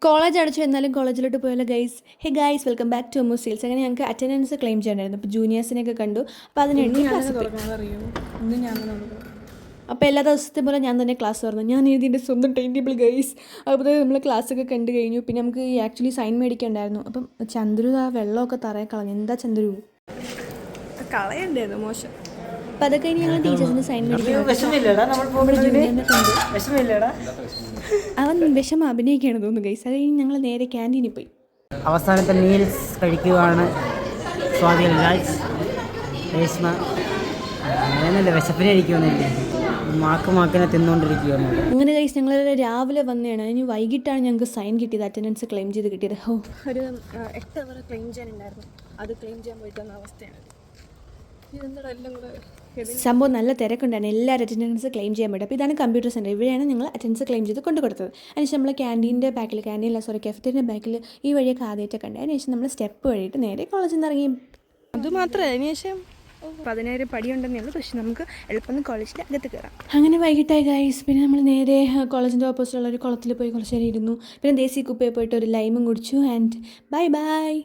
College അടച്ചു എന്നാലും കോളേജിലോട്ട് പോയല്ലോ guys. Hey guys, welcome back to Ammu seals. അങ്ങനെ ഞങ്ങൾക്ക് അറ്റൻഡൻസ് ക്ലെയിം ചെയ്യണമായിരുന്നു. അപ്പോൾ ജൂനിയേഴ്സിനെയൊക്കെ കണ്ടു. അപ്പോൾ അതിനുവേണ്ടി അപ്പോൾ എല്ലാ ദിവസത്തെ പോലെ ഞാൻ തന്നെ ക്ലാസ് തുറന്നു. ഞാൻ ഇതിൻ്റെ സ്വന്തം ടൈം ടേബിൾ ഗൈസ്. അപ്പോൾ നമ്മൾ ക്ലാസ്സൊക്കെ കണ്ടു കഴിഞ്ഞു. പിന്നെ നമുക്ക് ആക്ച്വലി സൈൻ മേടിക്കണ്ടായിരുന്നു. അപ്പം ചന്ദ്രു ആ വെള്ളമൊക്കെ തറയെ കളഞ്ഞു. എന്താ ചന്ദ്രു കളയണ്ടായിരുന്നു, മോശം. അപ്പം അതൊക്കെ കഴിഞ്ഞ് ഞങ്ങൾ ടീച്ചേഴ്സിന് സൈൻ മേടിക്കണം. അവൻ വിഷമം അഭിനയിക്കുകയാണ് തോന്നുന്നു ഗൈസ്. അത് കഴിഞ്ഞ് ഞങ്ങൾ നേരെ ക്യാൻറ്റീനിൽ പോയി. അവസാനത്തെ മീൽസ് കഴിക്കുകയാണ്. രേഷ്മ അങ്ങനെയല്ല, വിശപ്പിനെ ഇരിക്കുന്നില്ലേ, മാക്കിനെ തിന്നുകൊണ്ടിരിക്കുകയാണ്. അങ്ങനെ ഗൈസ് ഞങ്ങൾ രാവിലെ വന്നതാണ്. അതിന് വൈകിട്ടാണ് ഞങ്ങൾക്ക് സൈൻ കിട്ടിയത്, അറ്റൻഡൻസ് ക്ലെയിം ചെയ്ത് കിട്ടിയത്. ഒരു 8 അവർ ക്ലെയിം ചെയ്യാനുണ്ടായിരുന്നു. അത് ക്ലെയിം ചെയ്യാൻ പോയിട്ട് വന്ന അവസ്ഥയാണ്. സംഭവം നല്ല തിരക്കുണ്ടായിരുന്നു. എല്ലാവരും അറ്റൻഡൻസ് ക്ലെയിം ചെയ്യാൻ പറ്റും. അപ്പോൾ ഇതാണ് കമ്പ്യൂട്ടർ സെൻറ്റർ. ഇവിടെയാണ് ഞങ്ങൾ അറ്റൻഡൻസ് ക്ലെയിം ചെയ്ത് കൊണ്ടു കൊടുത്തത്. അതിനുശേഷം നമ്മൾ കഫറ്റീരിയൻ്റെ ബാക്കിൽ ഈ വഴിയൊക്കെ ആദ്യമായിട്ടൊക്കെ ഉണ്ട്. അതിനുശേഷം നമ്മൾ സ്റ്റെപ്പ് വഴിയിട്ട് നേരെ കോളേജിൽ നിന്ന് ഇറങ്ങി. അതുമാത്രമേ അതിനുശേഷം 17 പടിയുണ്ടെന്നേ ഉള്ളൂ. പക്ഷെ നമുക്ക് എളുപ്പം കോളേജിൽ അകത്ത് കയറാം. അങ്ങനെ വൈകിട്ടായി ഗൈസ്. പിന്നെ നമ്മൾ നേരെ കോളേജിൻ്റെ ഓപ്പോസിറ്റുള്ള ഒരു കുളത്തിൽ പോയി കുറച്ച് നേരം ഇരുന്നു. പിന്നെ ദേശീയ കുപ്പയിൽ പോയിട്ട് ഒരു ലൈമും കുടിച്ചു. And bye bye.